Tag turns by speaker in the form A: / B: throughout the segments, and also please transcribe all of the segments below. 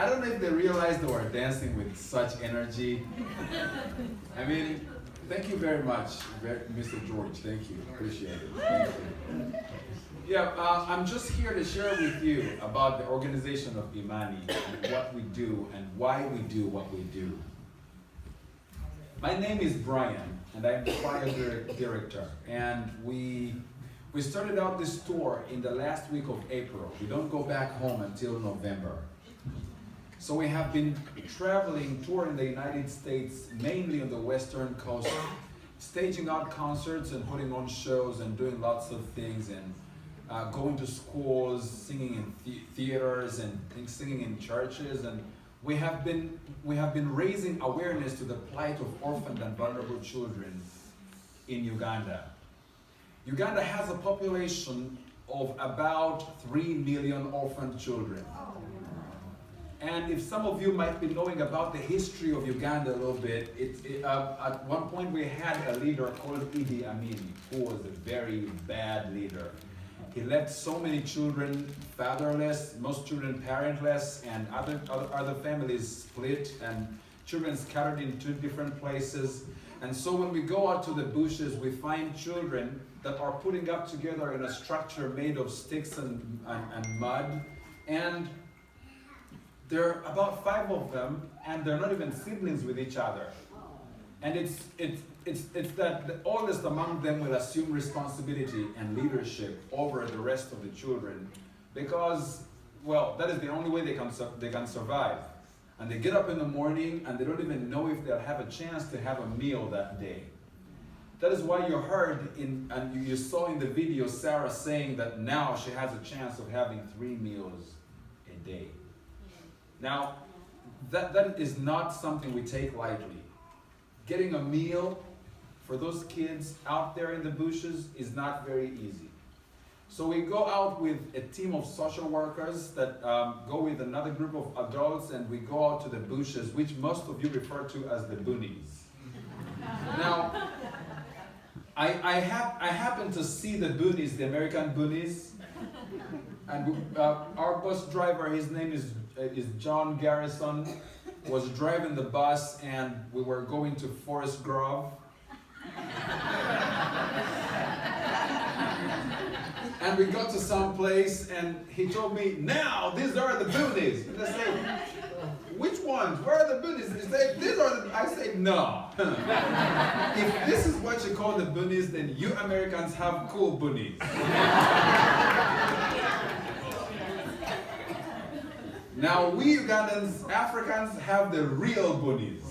A: I don't know if they realized they were dancing with such energy. I mean, thank you very much, Mr. George. Thank you. Appreciate it. Thank you. Yeah, I'm just here to share with you about the organization of Imani and what we do and why we do what we do. My name is Brian, and I'm the choir director. And we started out this tour in the last week of April. We don't go back home until November. So we have been traveling, touring the United States, mainly on the Western coast, staging out concerts and putting on shows and doing lots of things, and going to schools, singing in theaters and singing in churches. And we have been raising awareness to the plight of orphaned and vulnerable children in Uganda. Uganda has a population of about 3 million orphaned children. And if some of you might be knowing about the history of Uganda a little bit, at one point we had a leader called Idi Amin, who was a very bad leader. He left so many children fatherless, most children parentless, and other families split, and children scattered in 2 different places. And so when we go out to the bushes, we find children that are putting up together in a structure made of sticks and mud. And there are about 5 of them, and they're not even siblings with each other. And it's that the oldest among them will assume responsibility and leadership over the rest of the children, because, well, that is the only way they can survive. And they get up in the morning and they don't even know if they'll have a chance to have a meal that day. That is why you heard and you saw in the video Sarah saying that now she has a chance of having 3 meals a day. Now, that is not something we take lightly. Getting a meal for those kids out there in the bushes is not very easy. So we go out with a team of social workers that go with another group of adults, and we go out to the bushes, which most of you refer to as the boonies. Now, I happen to see the boonies, the American boonies, and our bus driver, his name is John Garrison, was driving the bus, and we were going to Forest Grove. And we got to some place, and he told me, now, these are the boonies. And I said, which ones? Where are the boonies? He said, these are the... I said, no. If this is what you call the boonies, then you Americans have cool boonies. Now, we Ugandans, Africans, have the real boonies.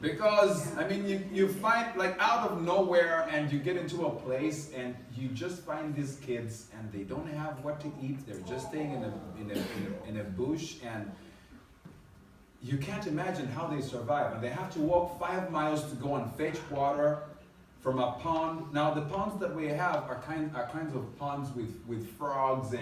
A: Because, I mean, you find, like, out of nowhere, and you get into a place, and you just find these kids, and they don't have what to eat. They're just staying in a bush, and you can't imagine how they survive. And they have to walk 5 miles to go and fetch water from a pond. Now, the ponds that we have are kinds of ponds with frogs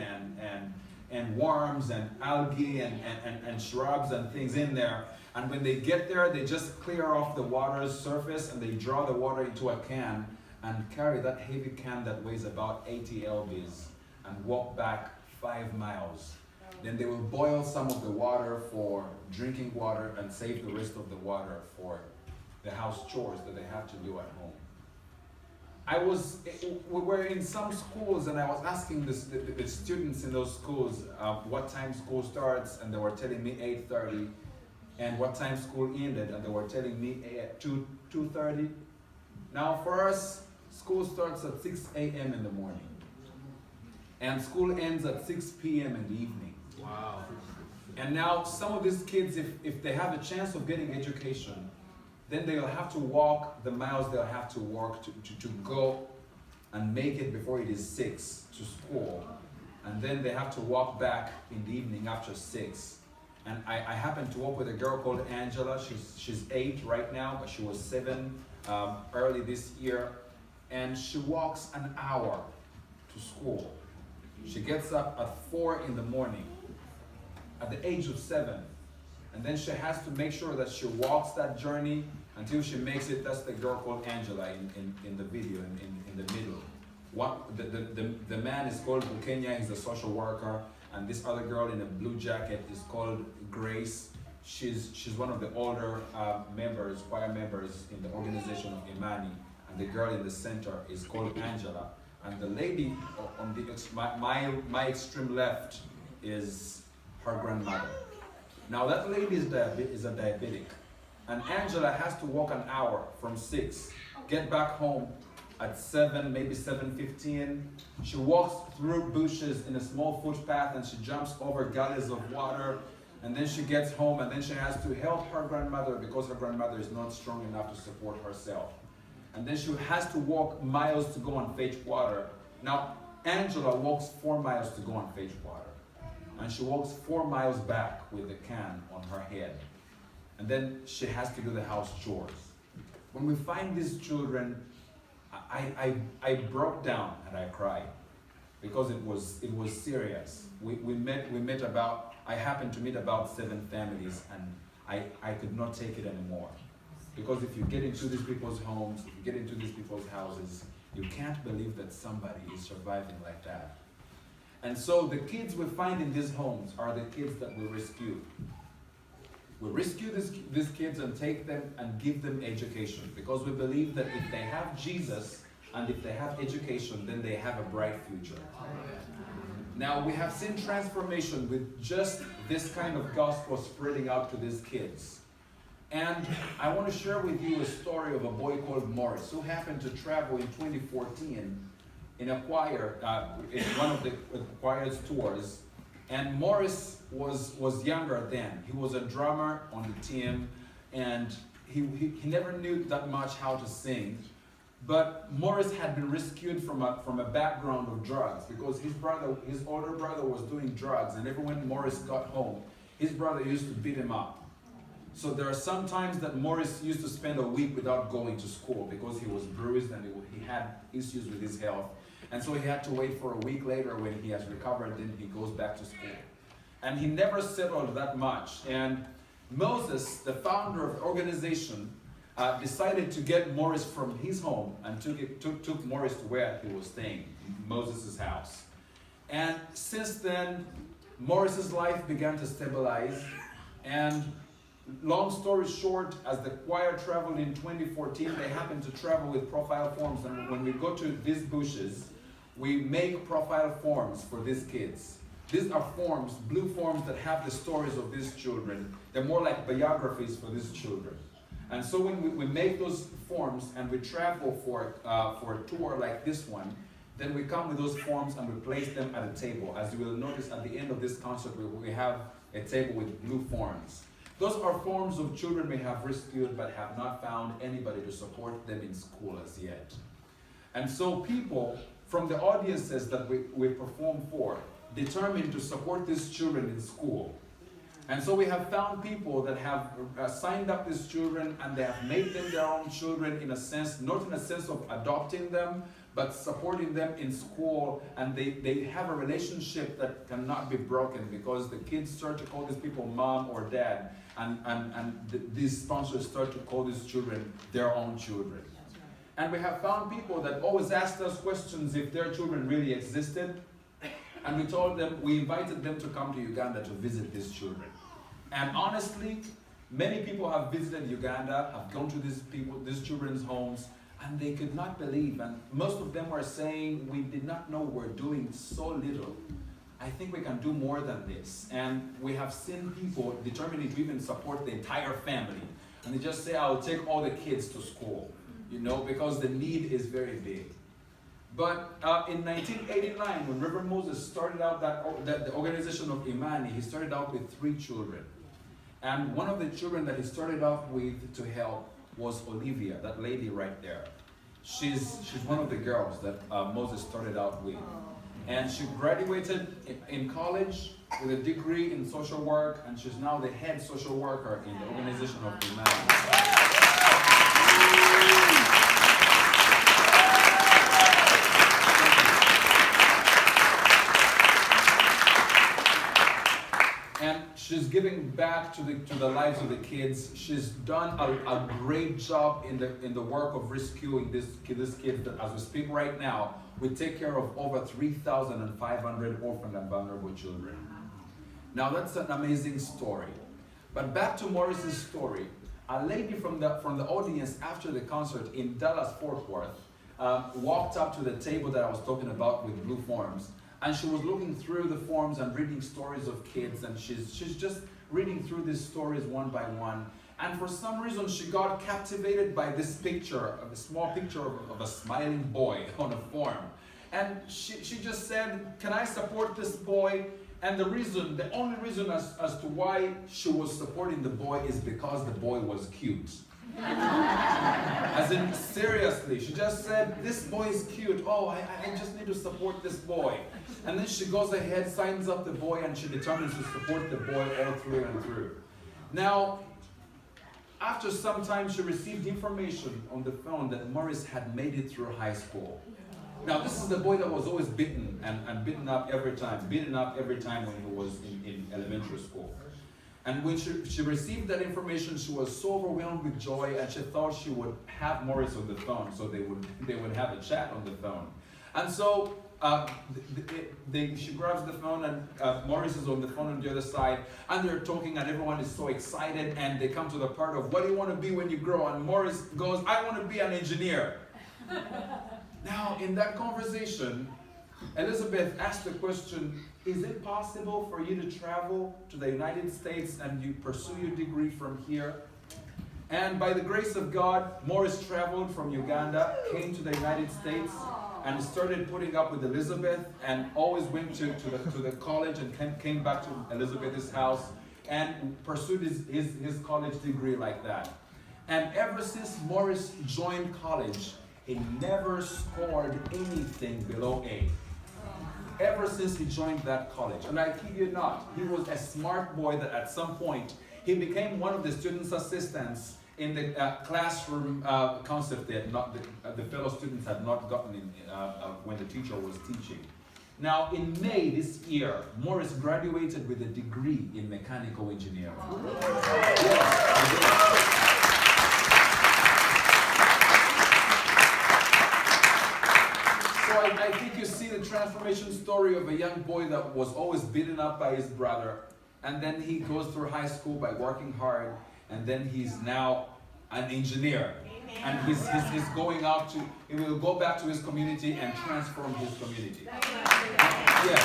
A: and worms and algae and shrubs and things in there. And when they get there, they just clear off the water's surface, and they draw the water into a can and carry that heavy can that weighs about 80 lbs and walk back 5 miles. Then they will boil some of the water for drinking water and save the rest of the water for the house chores that they have to do at home. We were in some schools, and I was asking the students in those schools what time school starts, and they were telling me 8:30, and what time school ended, and they were telling me at 2:30. Now for us, school starts at 6 a.m. in the morning, and school ends at 6 p.m. in the evening. Wow. And now some of these kids, if they have a chance of getting education, then they'll have to walk the miles they'll have to walk to go and make it before it is 6 to school. And then they have to walk back in the evening after 6. And I happen to work with a girl called Angela. She's 8 right now, but she was 7 early this year. And she walks an hour to school. She gets up at 4 in the morning at the age of 7. And then she has to make sure that she walks that journey until she makes it. That's the girl called Angela in the video, in the middle. The man is called Bukenya, he's a social worker, and this other girl in a blue jacket is called Grace. She's one of the older choir members in the organization of Imani, and the girl in the center is called Angela. And the lady on my extreme left is her grandmother. Now that lady is a diabetic, and Angela has to walk an hour from 6, get back home at 7, maybe 7:15. She walks through bushes in a small footpath, and she jumps over gullies of water, and then she gets home, and then she has to help her grandmother because her grandmother is not strong enough to support herself. And then she has to walk miles to go and fetch water. Now, Angela walks 4 miles to go and fetch water. And she walks 4 miles back with a can on her head. And then she has to do the house chores. When we find these children, I broke down and I cried because it was serious. I happened to meet about 7 families, and I could not take it anymore. Because if you get into these people's homes, if you get into these people's houses, you can't believe that somebody is surviving like that. And so the kids we find in these homes are the kids that we rescue. We rescue these kids and take them and give them education, because we believe that if they have Jesus and if they have education, then they have a bright future. Now, we have seen transformation with just this kind of gospel spreading out to these kids. And I want to share with you a story of a boy called Morris, who happened to travel in 2014 in a choir, in one of the choir's tours. And Morris was younger then. He was a drummer on the team, and he never knew that much how to sing. But Morris had been rescued from a background of drugs, because his older brother was doing drugs, and every when Morris got home, his brother used to beat him up. So there are some times that Morris used to spend a week without going to school because he was bruised and he had issues with his health. And so he had to wait for a week later. When he has recovered, then he goes back to school. And he never settled that much. And Moses, the founder of the organization, decided to get Morris from his home and took Morris to where he was staying, Moses' house. And since then, Morris's life began to stabilize. And long story short, as the choir traveled in 2014, they happened to travel with profile forms. And when we go to these bushes, we make profile forms for these kids. These are forms, blue forms, that have the stories of these children. They're more like biographies for these children. And so when we make those forms and we travel for a tour like this one, then we come with those forms and we place them at a table. As you will notice at the end of this concert, we have a table with blue forms. Those are forms of children we have rescued but have not found anybody to support them in school as yet. And so people from the audiences that we perform for determined to support these children in school. And so we have found people that have signed up these children, and they have made them their own children in a sense, not in a sense of adopting them, but supporting them in school. And they have a relationship that cannot be broken, because the kids start to call these people mom or dad, and these sponsors start to call these children their own children. And we have found people that always asked us questions if their children really existed. And we invited them to come to Uganda to visit these children. And honestly, many people have visited Uganda, have gone to these children's homes, and they could not believe. And most of them were saying, we did not know we're doing so little. I think we can do more than this. And we have seen people determined to even support the entire family. And they just say, I'll take all the kids to school, because the need is very big. But in 1989, when Reverend Moses started out the organization of Imani, he started out with 3 children. And one of the children that he started off with to help was Olivia, that lady right there. She's one of the girls that Moses started out with. And she graduated in college with a degree in social work, and she's now the head social worker in the organization of Imani. And she's giving back to the lives of the kids. She's done a great job in the work of rescuing these kids that, as we speak right now, we take care of over 3,500 orphan and vulnerable children. Now that's an amazing story. But back to Morris's story. A lady from the audience after the concert in Dallas, Fort Worth, walked up to the table that I was talking about with blue forms. And she was looking through the forms and reading stories of kids, and she's just reading through these stories one by one. And for some reason, she got captivated by this picture, a small picture of a smiling boy on a form. And she just said, can I support this boy? And the only reason as to why she was supporting the boy is because the boy was cute. As in, seriously, she just said, this boy is cute. Oh, I just need to support this boy. And then she goes ahead, signs up the boy, and she determines to support the boy all through and through. Now, after some time, she received information on the phone that Morris had made it through high school. Now, this is the boy that was always beaten and beaten up every time when he was in elementary school. And when she received that information, she was so overwhelmed with joy, and she thought she would have Morris on the phone, so they would have a chat on the phone. And so she grabs the phone, and Morris is on the phone on the other side, and they're talking, and everyone is so excited, and they come to the part of, what do you want to be when you grow? And Morris goes, I want to be an engineer. Now, in that conversation, Elizabeth asked the question, is it possible for you to travel to the United States and you pursue your degree from here? And by the grace of God, Morris traveled from Uganda, came to the United States, and started putting up with Elizabeth, and always went to the college and came back to Elizabeth's house and pursued his college degree like that. And ever since Morris joined college, he never scored anything below A. Ever since he joined that college. And I kid you not, he was a smart boy that at some point, he became one of the students' assistants in the classroom concept that the fellow students had not gotten in, when the teacher was teaching. Now, in May this year, Morris graduated with a degree in mechanical engineering. Yes. So I think you see the transformation story of a young boy that was always beaten up by his brother, and then he goes through high school by working hard, and then he's now an engineer. Amen. And he's going out to, he will go back to his community and transform his community. Yes.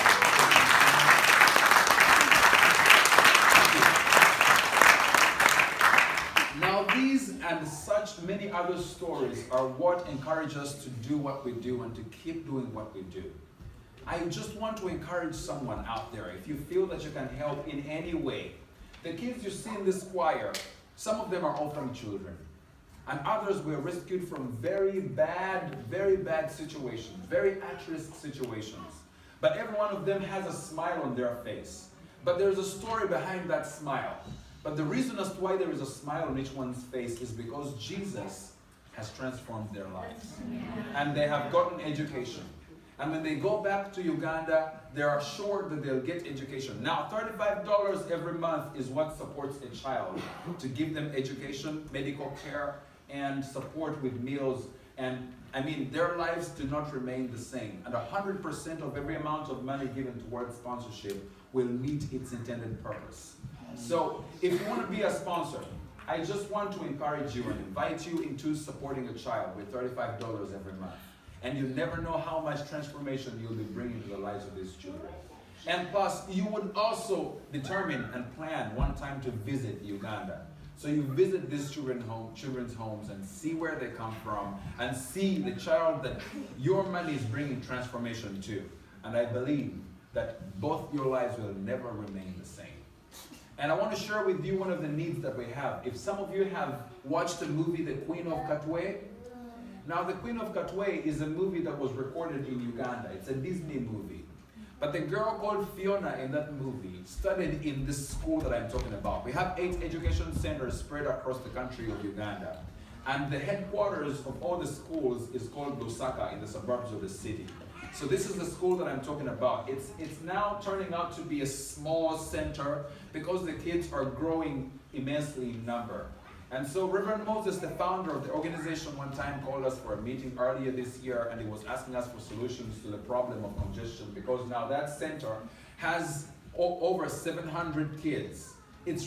A: Now these and such many other stories are what encourage us to do what we do and to keep doing what we do. I just want to encourage someone out there, if you feel that you can help in any way. The kids you see in this choir, some of them are orphan children, and others were rescued from very bad situations, very at-risk situations. But every one of them has a smile on their face. But there's a story behind that smile. But the reason as to why there is a smile on each one's face is because Jesus has transformed their lives. And they have gotten education. And when they go back to Uganda, they are sure that they'll get education. Now, $35 every month is what supports a child to give them education, medical care, and support with meals. And I mean, their lives do not remain the same. And 100% of every amount of money given towards sponsorship will meet its intended purpose. So, if you want to be a sponsor, I just want to encourage you and invite you into supporting a child with $35 every month. And you never know how much transformation you'll be bringing to the lives of these children. And plus, you would also determine and plan one time to visit Uganda. So you visit these children's homes and see where they come from and see the child that your money is bringing transformation to. And I believe that both your lives will never remain the same. And I want to share with you one of the needs that we have. If some of you have watched the movie The Queen of Katwe, now The Queen of Katwe is a movie that was recorded in Uganda. It's a Disney movie. But the girl called Fiona in that movie studied in this school that I'm talking about. We have 8 education centers spread across the country of Uganda. And the headquarters of all the schools is called Lusaka in the suburbs of the city. So this is the school that I'm talking about. It's now turning out to be a small center because the kids are growing immensely in number. And so Reverend Moses, the founder of the organization, one time called us for a meeting earlier this year, and he was asking us for solutions to the problem of congestion, because now that center has over 700 kids. It's